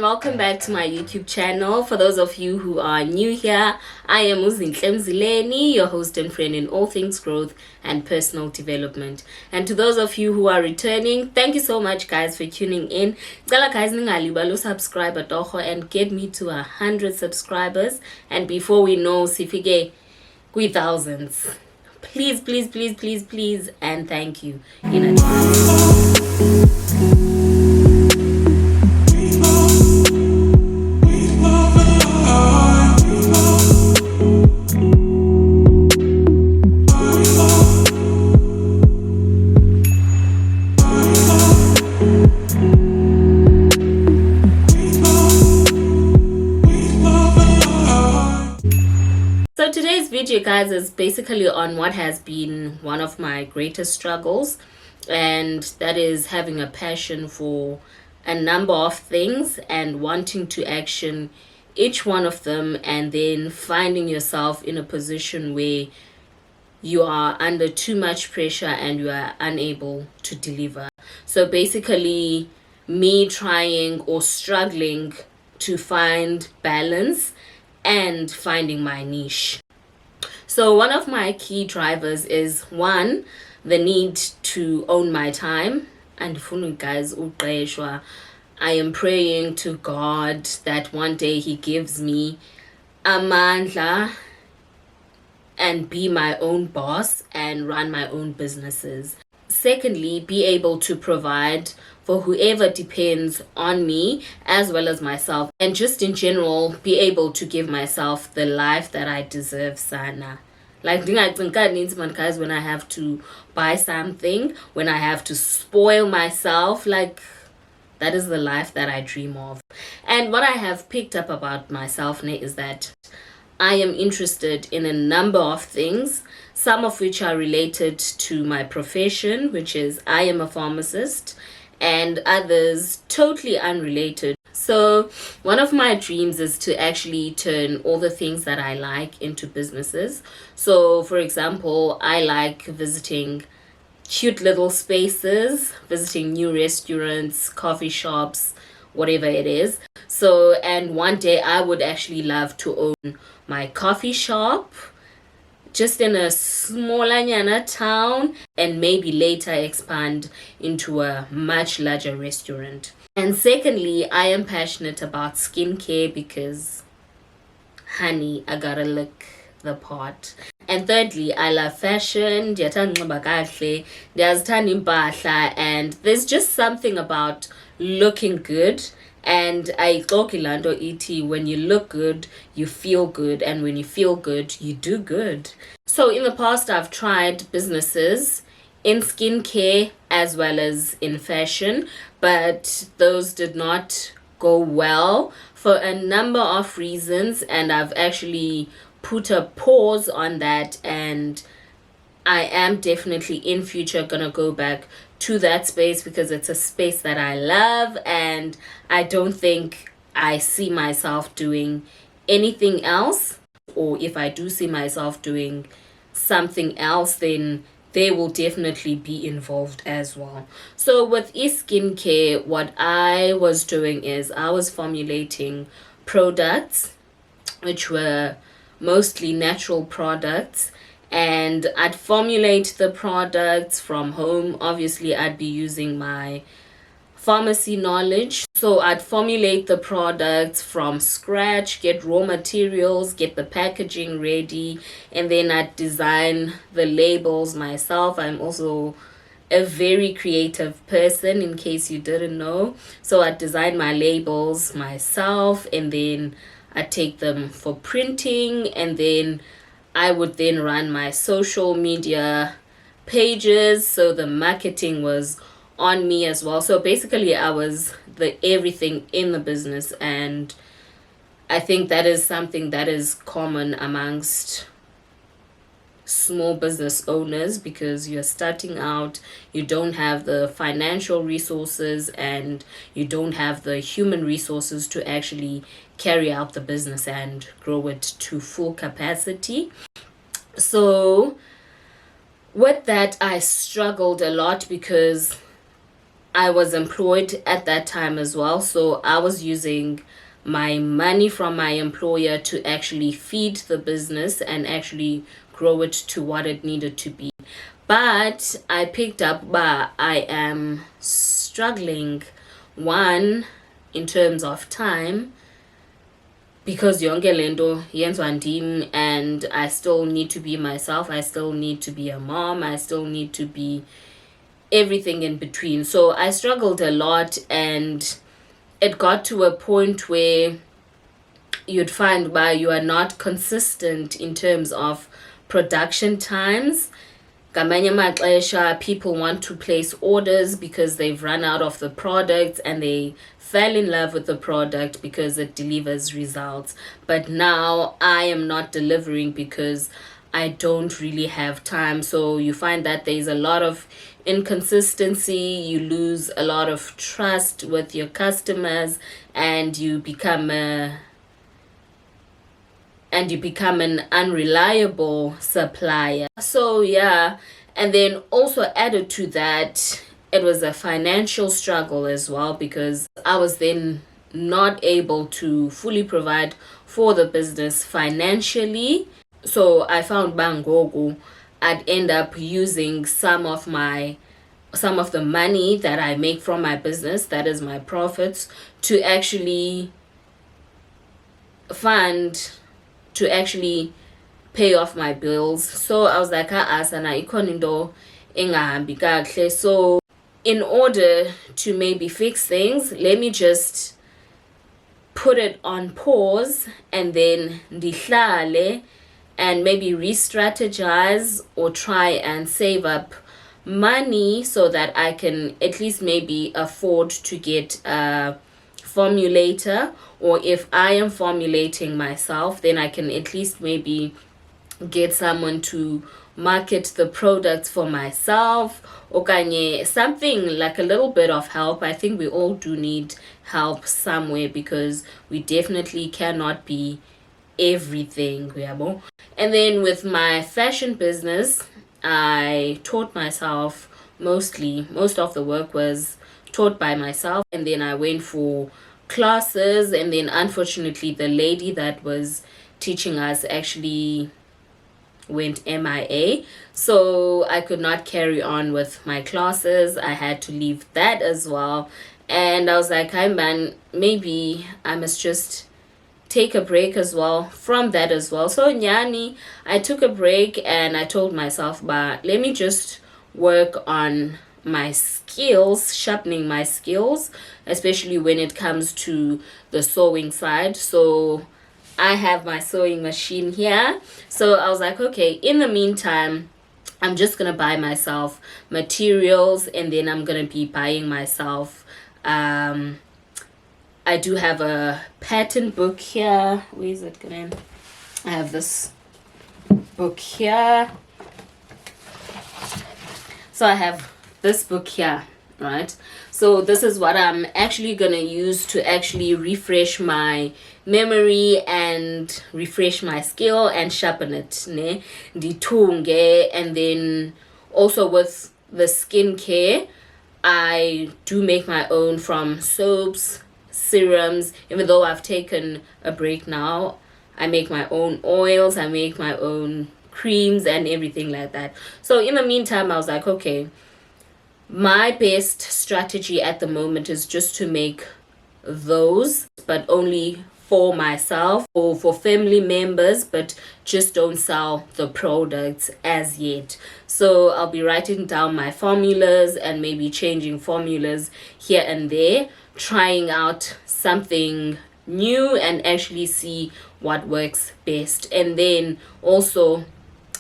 welcome back to my YouTube channel. For those of you who are new here, I am Uzinhle Mzileni, your host and friend in all things growth and personal development. And to those of you who are returning, thank you so much guys for tuning in. Guys, subscribe and get me to 100 subscribers. And before we know, sifike thousands. Please, please, please, please, please, and thank you in advance. So today's video, guys, is basically on what has been one of my greatest struggles, and that is having a passion for a number of things and wanting to action each one of them, and then finding yourself in a position where you are under too much pressure and you are unable to deliver. So basically me trying or struggling to find balance and finding my niche. So one of my key drivers is, one, the need to own my time. And guys, I am praying to God that one day he gives me amandla and be my own boss and run my own businesses. Secondly, be able to provide for whoever depends on me as well as myself, and just in general be able to give myself the life that I deserve. Sana, like guys, when I have to buy something, when I have to spoil myself, like that is the life that I dream of. And what I have picked up about myself is that I am interested in a number of things, some of which are related to my profession, which is I am a pharmacist, and others totally unrelated. So one of my dreams is to actually turn all the things that I like into businesses. So for example, I like visiting cute little spaces, visiting new restaurants, coffee shops, whatever it is. So, and one day I would actually love to own my coffee shop just in a smaller town, and maybe later expand into a much larger restaurant. And secondly, I am passionate about skincare because, honey, I gotta look the part. And thirdly, I love fashion, and there's just something about looking good. And when you look good, you feel good, and when you feel good, you do good. So in the past, I've tried businesses in skincare as well as in fashion, but those did not go well for a number of reasons, and I've actually put a pause on that, and I am definitely in future gonna go back to that space because it's a space that I love, and I don't think I see myself doing anything else. Or if I do see myself doing something else, then they will definitely be involved as well. So with eSkincare, what I was doing is I was formulating products which were mostly natural products, and I'd formulate the products from home. Obviously I'd be using my pharmacy knowledge, so I'd formulate the products from scratch, get raw materials, get the packaging ready, and then I'd design the labels myself. I'm also a very creative person, in case you didn't know. So I'd design my labels myself, and then I'd take them for printing, and then I would then run my social media pages, so the marketing was on me as well. So basically I was the everything in the business, and I think that is something that is common amongst small business owners, because you're starting out, you don't have the financial resources, and you don't have the human resources to actually carry out the business and grow it to full capacity. So with that, I struggled a lot because I was employed at that time as well, so I was using my money from my employer to actually feed the business and actually grow it to what it needed to be. But I picked up, but I am struggling, one, in terms of time, because yonke lento yenzwa ndim, and I still need to be myself. I still need to be a mom. I still need to be everything in between. So I struggled a lot, and it got to a point where you'd find why you are not consistent in terms of production times. Ngamanye amaxesha people want to place orders because they've run out of the product and they fell in love with the product because it delivers results. But now I am not delivering because I don't really have time. So you find that there's a lot of inconsistency, you lose a lot of trust with your customers, and you become an unreliable supplier. So yeah, and then also added to that, it was a financial struggle as well, because I was then not able to fully provide for the business financially. So I found bangogu I'd end up using some of the money that I make from my business, that is my profits, to actually pay off my bills. So I was like, sana ikonindo engahambi kahle. So in order to maybe fix things, let me just put it on pause and then ndihlale and maybe re-strategize or try and save up money so that I can at least maybe afford to get a formulator, or if I am formulating myself, then I can at least maybe get someone to market the products for myself, or something like a little bit of help. I think we all do need help somewhere, because we definitely cannot be everything. And then with my fashion business, I taught myself most of the work was taught by myself, and then I went for classes, and then unfortunately the lady that was teaching us actually went MIA, so I could not carry on with my classes. I had to leave that as well, and I was like, hi man, maybe I must just take a break as well from that as well. So nyani, I took a break and I told myself, but let me just work on my skills, sharpening my skills, especially when it comes to the sewing side. So I have my sewing machine here. So I was like, okay, in the meantime, I'm just gonna buy myself materials, and then I'm gonna be buying myself I do have a pattern book here. Where is it going? I have this book here. So I have this book here, right? So this is what I'm actually going to use to actually refresh my memory and refresh my skill and sharpen it. Ne? Ditunge. And then also with the skincare, I do make my own from soaps, serums. Even though I've taken a break now, I make my own oils, I make my own creams and everything like that. So in the meantime, I was like, okay, my best strategy at the moment is just to make those, but only for myself or for family members, but just don't sell the products as yet. So I'll be writing down my formulas and maybe changing formulas here and there, trying out something new and actually see what works best. And then also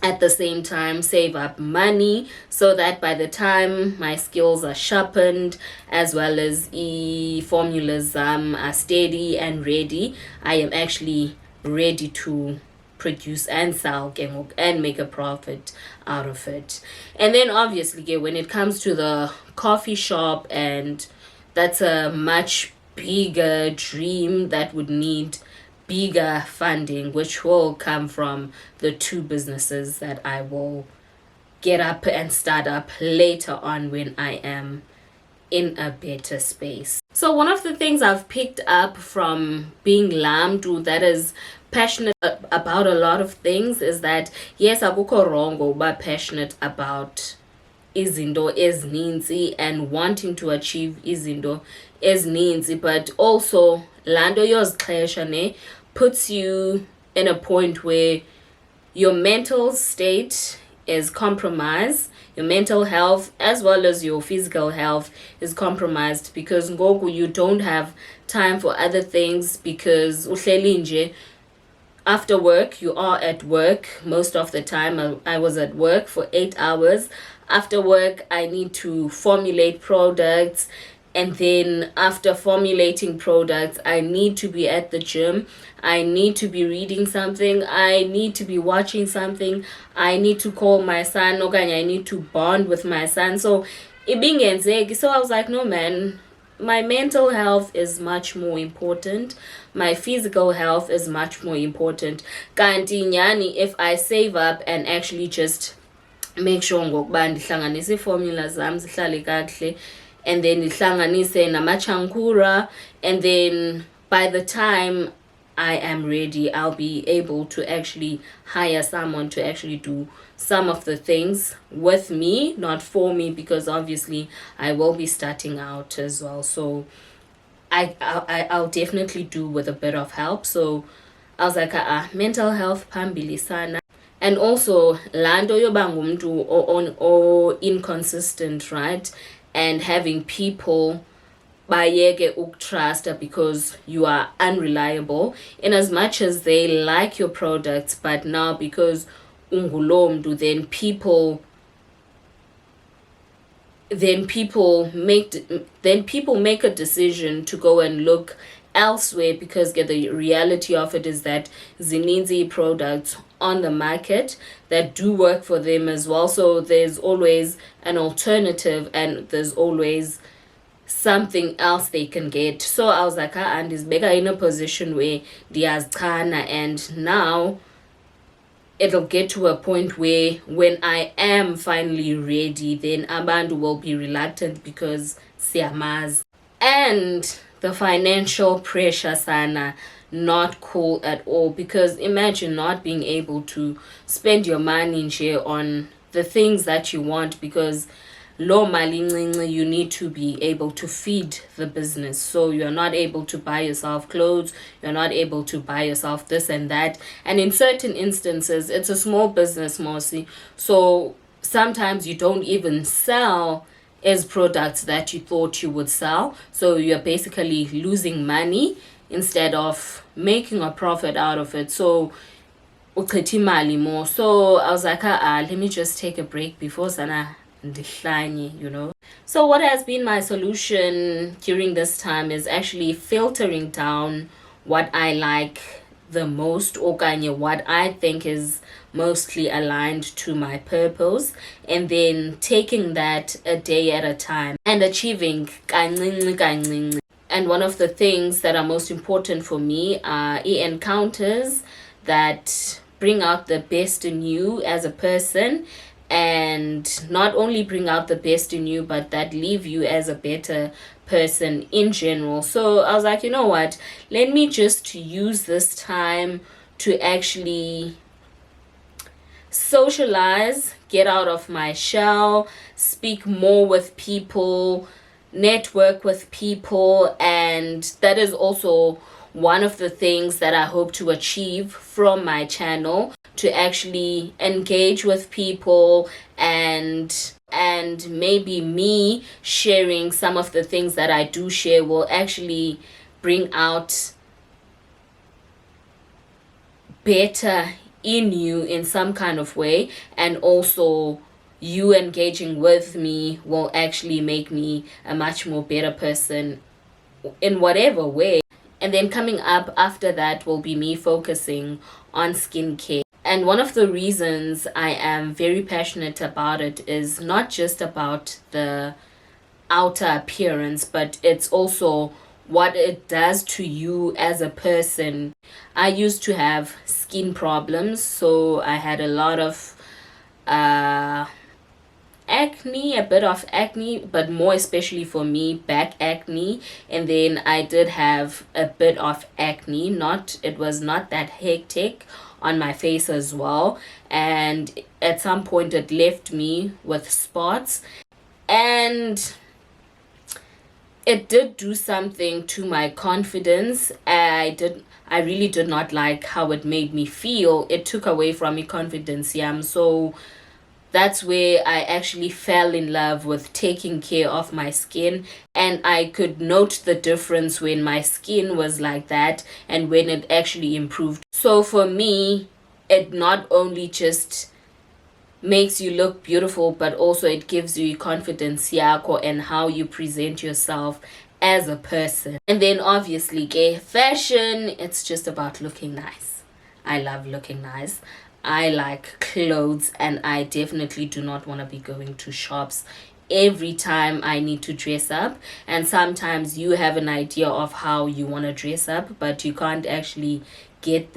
at the same time save up money so that by the time my skills are sharpened, as well as formulas are steady and ready, I am actually ready to produce and sell and make a profit out of it. And then obviously when it comes to the coffee shop, and that's a much bigger dream that would need bigger funding, which will come from the two businesses that I will get up and start up later on when I am in a better space. So one of the things I've picked up from being Lamdu that is passionate about a lot of things is that yes, akukho wrong ngokuba passionate about izinto ezininzi and wanting to achieve izinto ezininzi, but also lando yozixhesha ne puts you in a point where your mental state is compromised, your mental health as well as your physical health is compromised, because ngoku you don't have time for other things, because uhleli nje. After work, you are at work most of the time. I was at work for 8 hours. After work, I need to formulate products. And then after formulating products, I need to be at the gym. I need to be reading something. I need to be watching something. I need to call my son. Okay, I need to bond with my son. So, so I was like, no, man. My mental health is much more important. My physical health is much more important. Kanti nyani, if I save up and actually just make sure ngokuba ndihlanganise iformula zam zihlale kakuhle, and then ndihlanganise namachankura, and then by the time I am ready, I'll be able to actually hire someone to actually do some of the things with me, not for me, because obviously I will be starting out as well. So I'll definitely do with a bit of help. So I was like, mental health phambili sana. And also lando yoba ngumntu or inconsistent, right? And having people bayeke ukutrusta because you are unreliable, in as much as they like your products, but now because ungulomdu, then people make a decision to go and look elsewhere, because the reality of it is that zininzi products on the market that do work for them as well. So there's always an alternative and there's always something else they can get. So I was like, and is bigger in a position where diazkana, and now it'll get to a point where when I am finally ready, then abantu will be reluctant because siyamazi. And the financial pressure sana, not cool at all, because imagine not being able to spend your money on the things that you want, because lo mali ncinci, you need to be able to feed the business. So you're not able to buy yourself clothes, you're not able to buy yourself this and that. And in certain instances, it's a small business, mostly. So sometimes you don't even sell as products that you thought you would sell. So you're basically losing money instead of making a profit out of it. So uchithi mali more. So I was like, let me just take a break before sana ndihlanye, you know. So what has been my solution during this time is actually filtering down what I like the most, okanye what I think is mostly aligned to my purpose, and then taking that a day at a time and achieving kancinci kancinci. And one of the things that are most important for me are encounters that bring out the best in you as a person, and not only bring out the best in you, but that leave you as a better person in general. So I was like, you know what, let me just use this time to actually socialize, get out of my shell, speak more with people, network with people. And that is also one of the things that I hope to achieve from my channel, to actually engage with people, and maybe me sharing some of the things that I do share will actually bring out better in you in some kind of way, and also you engaging with me will actually make me a much more better person in whatever way. And then coming up after that will be me focusing on skincare. And one of the reasons I am very passionate about it is not just about the outer appearance, but it's also what it does to you as a person. I used to have skin problems, so I had a lot of acne, a bit of acne, but more especially for me, back acne. And then I did have a bit of acne. It was not that hectic on my face as well. And at some point it left me with spots. And it did do something to my confidence. I really did not like how it made me feel. It took away from me confidence, yeah. So that's where I actually fell in love with taking care of my skin, and I could note the difference when my skin was like that and when it actually improved. So for me, it not only just makes you look beautiful, but also it gives you confidence yako and how you present yourself as a person. And then obviously fashion, it's just about looking nice. I love looking nice. I like clothes, and I definitely do not want to be going to shops every time I need to dress up. And sometimes you have an idea of how you want to dress up, but you can't actually get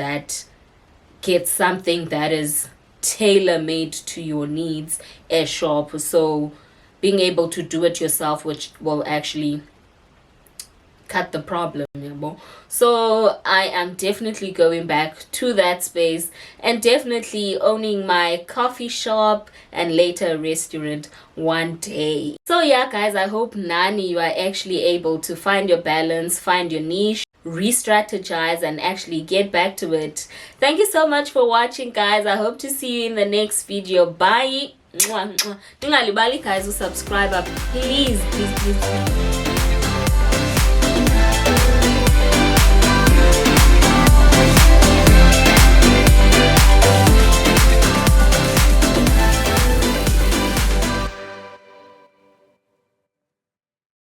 something that is tailor-made to your needs at shop. So being able to do it yourself, which will actually cut the problem, so I am definitely going back to that space and definitely owning my coffee shop and later a restaurant one day. So yeah guys, I hope Nani you are actually able to find your balance, find your niche, re-strategize, and actually get back to it. Thank you so much for watching guys. I hope to see you in the next video. Bye. Dingalibali guys, subscribe, please.